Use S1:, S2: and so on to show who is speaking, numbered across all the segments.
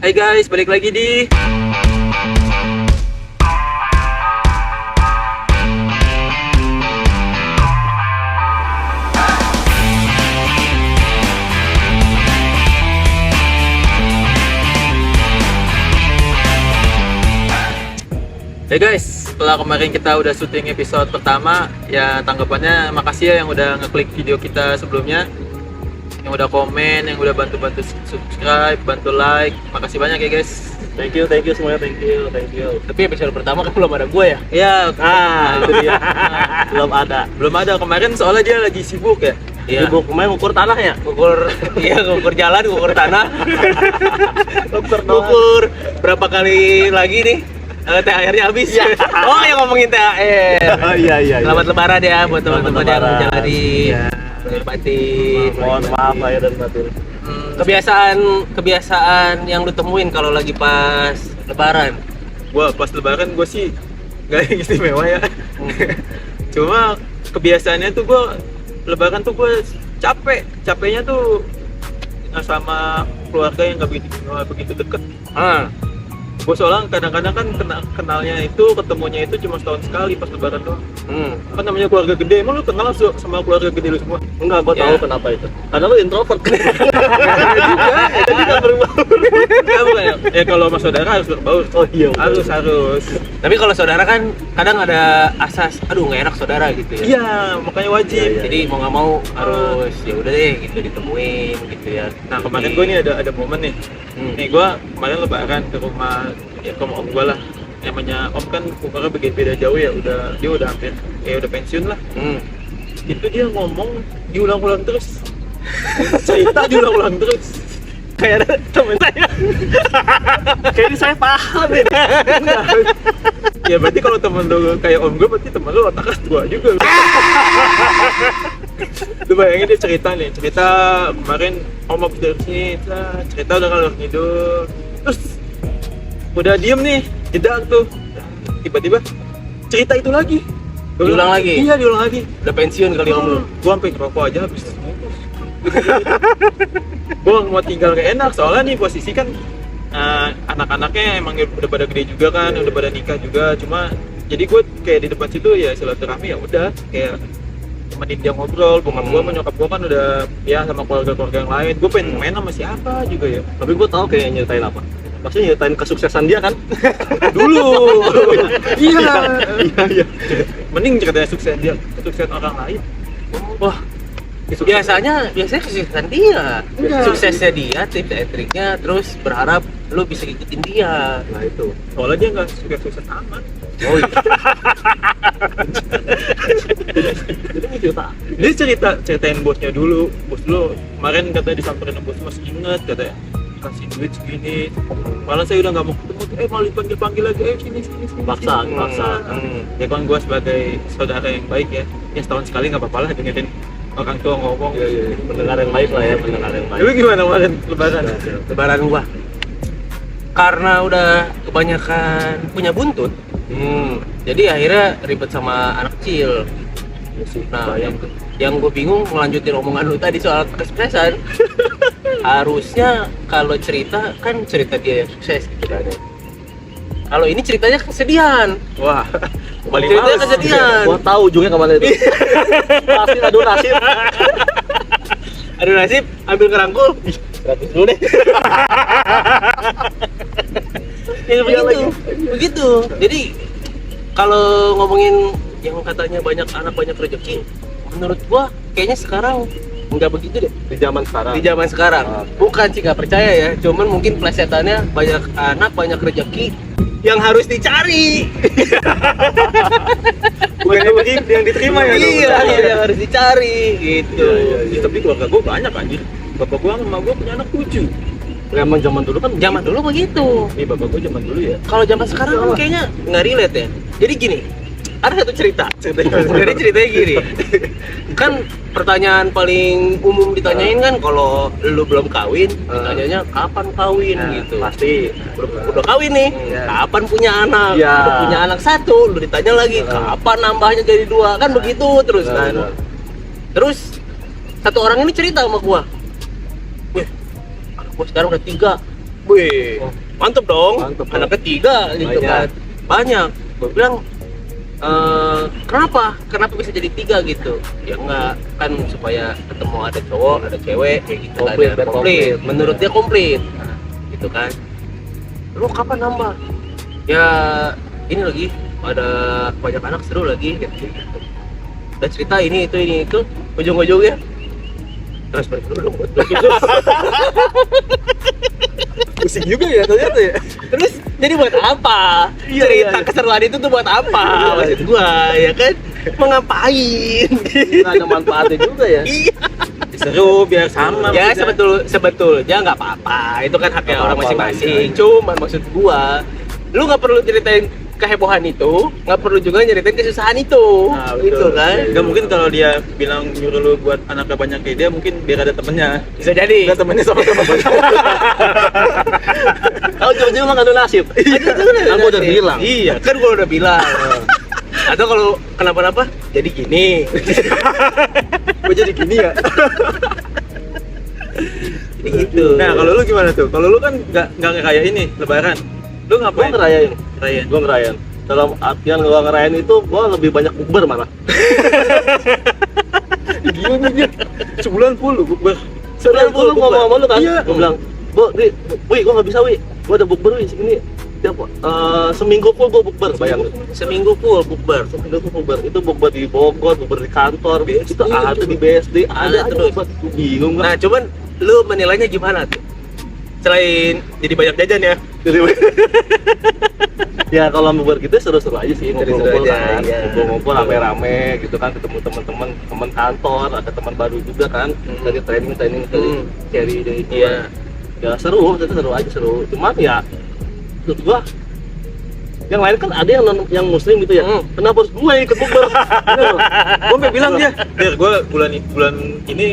S1: Hai guys, balik lagi di Hey guys, setelah kemarin kita udah syuting episode pertama, ya tanggapannya makasih ya yang udah ngeklik video kita sebelumnya, yang udah komen, yang udah bantu-bantu subscribe, bantu like, makasih banyak ya guys.
S2: Thank you semuanya, thank you.
S1: Tapi episode pertama kan belum ada gue ya? Iya,
S2: Itu dia. Belum ada
S1: kemarin soalnya dia lagi sibuk ya. Iya.
S2: Sibuk main ukur tanah ya?
S1: Ukur jalan, ukur tanah.
S2: Ukur
S1: Ukur berapa kali lagi nih? THR-nya habis.
S2: Ya.
S1: Oh, yang ngomongin THR.
S2: Iya.
S1: Selamat lebaran ya buat teman-teman yang
S2: Lebaran.
S1: menjalani batin.
S2: Mohon maaf lahir dan batin.
S1: Kebiasaan yang lu temuin kalau lagi pas lebaran.
S3: Gua pas lebaran gue sih gak istimewa ya. Cuma kebiasaannya tuh gue lebaran tuh gue capeknya tuh sama keluarga yang gak begitu deket. Gue soalnya kadang-kadang kan kenalnya itu, ketemunya itu cuma setahun sekali pas lebaran doang. Kan namanya keluarga gede, emang lu kenal sama keluarga gede lu semua?
S2: Enggak, gua
S1: Ya.
S2: tahu kenapa itu. Karena lu introvert.
S3: Jadi kan berbaur. Enggak, bukan ya? Ya kalau sama saudara harus berbaur.
S2: Oh iya.
S3: Harus.
S1: Tapi kalau saudara kan kadang ada asas, aduh nggak enak saudara gitu ya.
S3: Iya, makanya wajib.
S2: Iya.
S1: Jadi mau nggak mau harus ya udah deh gitu ditemuin gitu ya.
S3: Nah kemarin gue nih ada momen nih. Nih gue kemarin lebaran ke rumah om gue lah. Namanya om kan umurnya beda jauh ya, dia udah hampir udah pensiun lah. Itu dia ngomong diulang-ulang terus. Cerita diulang-ulang terus.
S2: Kayak ada temen saya. Kayaknya saya paham ini.
S3: Ya berarti kalau temen lu kayak om gue, berarti temen lu otaknya tua juga. Lu bayangin dia cerita kemarin om habis dari sini, cerita udah ngalor ngidul, terus udah diem nih, jeda tuh, tiba-tiba cerita itu lagi.
S1: Diulang lagi?
S3: Iya, diulang lagi.
S1: Udah pensiun kali om lu.
S3: Gua sampai ngerokok aja habis bungkus. Gua mau tinggal gak enak, soalnya nih posisi kan anak-anaknya emang udah pada gede juga kan, udah pada nikah juga. Cuma jadi gue kayak di depan situ ya silaturahmi, ya udah kayak temenin dia ngobrol. Bokap gue sama nyokap gue kan udah ya sama keluarga-keluarga yang lain. Gue pengen main sama siapa juga ya.
S2: Tapi gua tahu kayak nyeritain apa. Pasti nyeritain kesuksesan dia kan?
S3: Dulu. Iya.
S2: Iya.
S3: Mending ceritanya sukses orang lain.
S1: Wah, biasanya kesuksesan dia, suksesnya dia, tips and triknya, terus berharap lu bisa ngikutin dia.
S2: Nah itu.
S3: Soalnya dia nggak sukses amat.
S2: Oh iya. Jadi cerita.
S3: Dia ceritain bosnya dulu. Bos dulu kemarin katanya disamperin sama bos, masih inget katanya kasih duit segini. Malah saya udah nggak mau ketemu, malah dipanggil lagi, sini.
S2: Paksa.
S3: Ya kan gue sebagai saudara yang baik ya setahun sekali nggak apa-apa lah dengerin orang tua ngomong.
S2: Iya. Pendengar yang baik lah ya, pendengar yang baik.
S3: Lu gimana kemarin lebaran?
S1: Lebaran gua, karena udah kebanyakan punya buntut, jadi akhirnya ribet sama anak kecil. Nah, yang gue bingung melanjutin omongan lu tadi soal kesuksesan. Harusnya kalau cerita dia yang sukses gitu kan. Kalau ini ceritanya kesedihan.
S3: Wah,
S1: Ceritanya kesedihan.
S2: Gua tahu ujungnya kemana itu. Pasti adu nasib.
S1: Aduh nasib, ambil kerangkul.
S2: 100 dulu deh.
S1: Ya begitu. Jadi kalau ngomongin yang katanya banyak anak banyak rezeki, menurut gua kayaknya sekarang nggak begitu deh.
S2: Di zaman sekarang.
S1: Bukan sih nggak percaya ya, cuman mungkin plesetannya banyak anak banyak rezeki yang harus dicari.
S3: bukannya begitu yang diterima ya?
S1: Iya, yang harus dicari gitu.
S3: Iya. Tapi keluarga gue banyak anjir. Bapak gue sama gue punya anak 7.
S2: Emang zaman dulu kan
S1: Zaman dulu begitu.
S3: Nih bapak gue zaman dulu ya.
S1: Kalau zaman sekarang kan kayaknya nggak relate ya. Jadi gini, ada satu cerita. Jadi ceritanya gini. Kan pertanyaan paling umum ditanyain kan kalau lu belum kawin, ditanyanya kapan kawin gitu.
S2: pasti
S1: Udah kawin nih, kapan punya anak?
S2: Iya.
S1: Udah punya anak 1, lu ditanya lagi kapan nambahnya jadi 2, kan begitu terus kan. Terus satu orang ini cerita sama gua, anak gua sekarang udah 3, Wih, mantep dong.
S2: Mantep,
S1: Anak ketiga gitu
S2: Banyak.
S1: kan. Banyak. Gue bilang, kenapa bisa jadi 3 gitu? Ya enggak, kan supaya ketemu ada cowok, ada cewek kayak gitu kan.
S2: Komplit,
S1: Ya,
S2: biar
S1: komplit.
S2: komplit.
S1: Menurut dia komplit. Nah, gitu kan. Lu kapan nambah? Ya ini lagi ada banyak anak seru lagi gitu. Udah cerita ini itu ujung-ujungnya transfer dulu dong buat gitu.
S2: Pusing juga ya ternyata ya.
S1: Terus jadi buat apa?
S2: Iya,
S1: Cerita
S2: iya.
S1: keseruan itu tuh buat apa?
S2: Iya,
S1: Maksud gua ya kan? Mau ngapain?
S2: Nggak ada manfaatnya juga ya.
S1: Iya.
S3: Seru biar sama.
S1: Ya
S3: maksudnya.
S1: sebetulnya nggak apa-apa. Itu kan haknya
S2: Nggak
S1: orang
S2: apa-apa
S1: masing-masing.
S2: lagi.
S1: Cuman maksud gua, lu nggak perlu ceritain kehebohan itu, nggak perlu juga nyeritain kesusahan itu.
S3: Nah,
S1: Gitu
S3: betul.
S1: kan?
S3: Nggak mungkin kalau dia bilang nyuruh lu buat anaknya banyak kayak dia, mungkin biar ada temennya.
S1: Bisa jadi.
S3: Nggak temennya sama-sama banyak.
S2: Kalau jauh-jauh mah nggak ada nasib. Kan gua udah bilang.
S1: Iya, kan gua udah bilang. Atau kalau kenapa-napa, jadi gini.
S3: Gue jadi gini ya.
S1: Jadi gitu.
S3: Nah, kalau lu gimana tuh? Kalau lu kan nggak ngerayain ini Lebaran. Lu
S2: Gua
S3: ngapain?
S2: ngerayain.
S3: Ngerayain.
S2: Gua ngerayain. Dalam artian gua ngerayain itu gua lebih banyak bukber malah.
S3: Gila nih dia. Sebulan full lu bukber.
S2: Sebenarnya gua ngomong sama lu kan,
S3: Iya.
S2: gua bilang, Wi, gua nggak bisa Wi, gua ada bukber Wi segini. Tiap seminggu full gua bukber, bayangin.
S1: Seminggu full bukber.
S2: Seminggu full bukber, itu bukber di Bogor, bukber di kantor,
S3: BSD
S2: itu ada
S3: itu.
S2: di BSD, ada
S1: Ada
S2: aja
S1: terus.
S2: bukber. Gua bingung
S1: Nah,
S2: kan.
S1: cuman lu menilainya gimana tuh? Selain jadi banyak jajan ya?
S2: Ya kalau bukber gitu seru-seru aja sih,
S1: Seru-seru
S2: ngumpul-ngumpul
S1: aja,
S2: kan,
S1: iya.
S2: ngumpul-ngumpul rame-rame gitu kan, ketemu teman-teman, teman kantor, ada teman baru juga kan, dari training dari carry dari itu.
S1: Iya.
S2: Ya seru, itu seru aja seru. Cuman ya menurut gua yang lain kan ada yang muslim gitu ya. Kenapa harus gue yang ikut bukber?
S3: Gue sampai bilang dia, "Der, gue bulan ini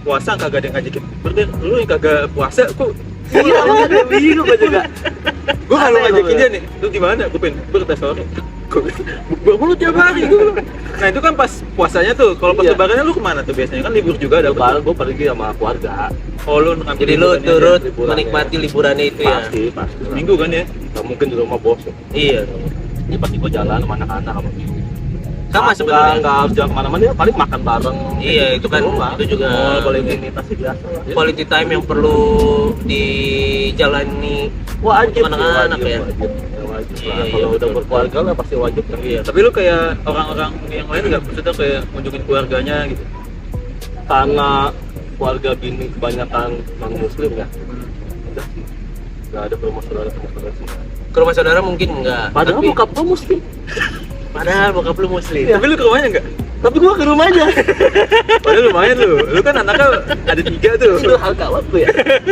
S3: puasa kagak ada yang ngajakin bukber, Der. Lu yang kagak puasa kok."
S2: Iya, makanya bingung gua juga.
S3: Gue kalau
S2: Aneh
S3: ngajakin
S2: lu,
S3: dia nih, "Lu di mana?" Gue pengen bukber tes sore. Bukber mulu tiap hari gua bilang. Nah, itu kan pas puasanya tuh. Kalau pas
S2: Iya.
S3: lebarannya lu kemana tuh biasanya? Kan libur juga ada.
S2: Lebaran gue pergi sama keluarga.
S3: Oh, lu ngambil
S1: Jadi lu
S3: liburannya
S1: turut
S3: aja.
S2: liburannya.
S1: menikmati liburannya itu ya?
S2: Pasti.
S3: Seminggu kan ya?
S2: Gak mungkin di rumah bos.
S1: Iya.
S2: Ini pasti gue jalan sama anak-anak sama
S1: Sama sebenarnya.
S2: Nggak harus jalan kemana-mana ya, paling makan bareng.
S1: Iya, itu kan
S2: Di rumah.
S1: itu juga
S2: Paling rutinitas sih biasa lah. Ya.
S1: quality time yang perlu dijalani.
S2: Wajib
S1: anak-anak
S2: sih,
S1: ya?
S2: wajib. Ya, wajib
S1: Iya,
S2: lah.
S1: iya,
S2: Kalau udah
S1: betul.
S2: berkeluarga lah pasti wajib kan.
S3: Iya, tapi lu kayak orang-orang yang lain nggak, maksudnya kayak kunjungin keluarganya gitu.
S2: Karena keluarga bini kebanyakan non muslim ya. Udah sih. Nggak ada rumah saudara sih.
S1: Ke rumah saudara mungkin enggak.
S2: Padahal
S1: tapi,
S2: bokap gue muslim.
S1: padahal bokap lu muslim.
S2: Iya.
S3: Tapi lu ke rumahnya nggak?
S2: Tapi gue ke rumahnya.
S3: Padahal lumayan lu. Lu kan anaknya ada 3 tuh.
S2: Itu hal kawan tuh ya.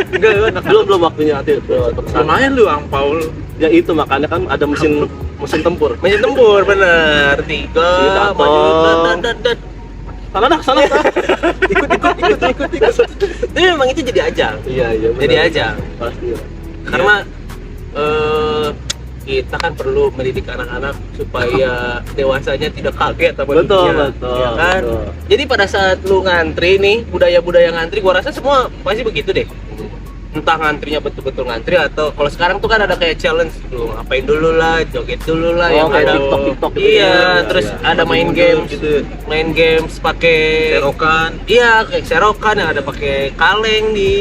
S3: Enggak, lu anak
S2: Belum waktunya nanti untuk kesana.
S3: lumayan lu angpau lu.
S2: Ya itu makanya kan ada mesin tempur.
S1: Mesin tempur bener. 3
S2: Datang.
S1: maju dat.
S2: Sana dah, sana dah.
S3: Ikut.
S1: Tapi memang itu jadi ajang.
S2: Iya.
S1: Jadi
S2: benar.
S1: ajang.
S2: Pasti. Ya.
S1: Karena kita kan perlu mendidik anak-anak supaya dewasanya tidak kaget sama
S2: Betul,
S1: dunia,
S2: betul,
S1: ya kan?
S2: betul.
S1: Jadi pada saat lu ngantri nih, budaya-budaya ngantri, gua rasa semua pasti begitu deh. Entah ngantrinya betul-betul ngantri atau kalau sekarang tuh kan ada kayak challenge gitu, ngapain dulu lah, joget dulu lah,
S2: Oh,
S1: yang
S2: kayak
S1: ada
S2: TikTok gitu
S1: iya,
S2: ya.
S1: terus
S2: Iya.
S1: ada main
S3: Mundur
S1: games,
S3: gitu.
S1: pakai
S3: Serokan.
S1: iya kayak serokan yang ada pakai kaleng di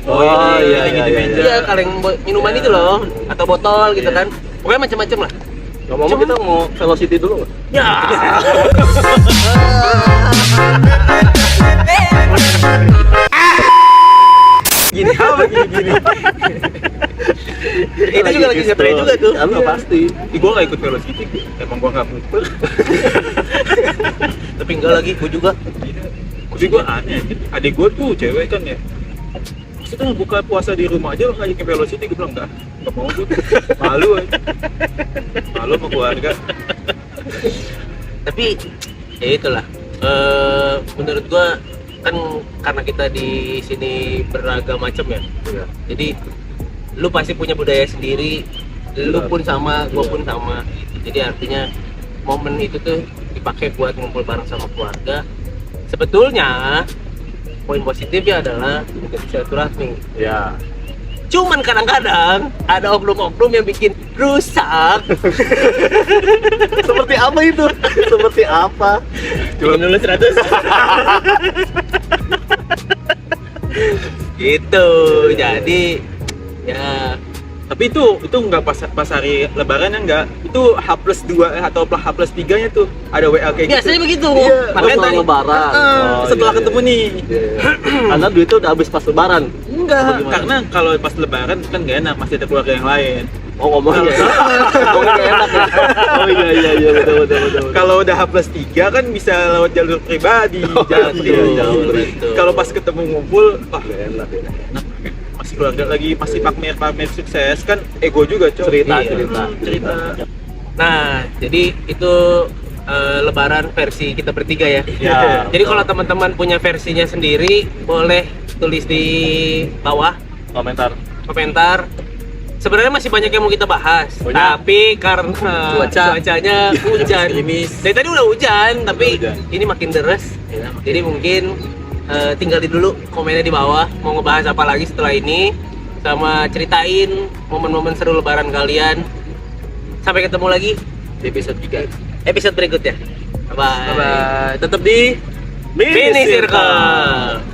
S2: Oh, iya,
S3: tinggi
S2: iya,
S3: di
S2: iya.
S3: meja.
S1: iya kaleng minuman itu loh atau botol gitu
S3: Iya.
S1: kan pokoknya macam-macam lah
S2: Ngomong kita mau velocity dulu nggak?
S1: ya
S3: Gini apa gini?
S1: itu juga lagi ngetren juga tuh
S2: Iya, pasti.
S3: Gue nggak ikut velocity, emang gue nggak bukber.
S1: tapi enggak lagi gua juga
S3: Tapi gue aneh, adik gue tuh cewek kan ya. Maksudnya buka puasa di rumah aja lo ngajakin velocity, gue bilang nggak mau gue. Malu aja. Malu sama keluarga.
S1: tapi ya itulah menurut gua kan karena kita di sini beragam macam ya
S2: Iya.
S1: jadi lu pasti punya budaya sendiri lu
S2: Benar.
S1: pun sama gua
S2: Iya.
S1: pun sama jadi artinya momen itu tuh dipakai buat ngumpul bareng sama keluarga sebetulnya poin positifnya adalah menjadi silaturahmi
S2: Ya.
S1: Cuman kadang-kadang ada oknum-oknum yang bikin rusak.
S2: Seperti apa itu? Seperti apa?
S1: Bikin dulu 100. Gitu. Jadi ya
S3: Tapi itu nggak pas hari lebaran ya nggak. Itu H+2 atau H+3 nya tuh ada WA kayak gitu.
S1: biasanya begitu.
S2: Iya,
S1: Makanya
S2: setelah
S1: tadi
S2: lebaran.
S3: Setelah
S2: iya,
S3: ketemu nih.
S2: Iya. Karena duitnya udah habis pas lebaran.
S3: Enggak,
S2: Bagaimana?
S3: karena kalau pas lebaran kan gak enak, masih ada keluarga yang lain.
S2: Oh, ngomongnya. Ngomongnya nggak enak ya. Oh iya betul.
S3: Kalau udah H+3 kan bisa lewat jalur pribadi, jalan
S2: iya,
S3: pribadi.
S2: jauh,
S1: betul.
S3: Kalau pas ketemu ngumpul, wah
S2: Nggak enak ya.
S3: masih keluarga lagi, masih pamer sukses kan, ego juga cok.
S2: Cerita.
S3: Cerita.
S1: Nah, jadi itu lebaran versi kita bertiga ya.
S2: Ya.
S1: Jadi kalau teman-teman punya versinya sendiri, boleh tulis di bawah komentar. Sebenarnya masih banyak yang mau kita bahas,
S2: Banyak.
S1: tapi karena cuacanya hujan. Dari tadi udah hujan, tapi
S2: Udah hujan.
S1: ini makin deres. Jadi mungkin tinggalin dulu komennya di bawah. Mau ngebahas apa lagi setelah ini, sama ceritain momen-momen seru lebaran kalian. Sampai ketemu lagi di episode berikutnya. Bye bye. Tetap di
S2: Mini
S1: Mini
S2: Circle.
S1: Circle.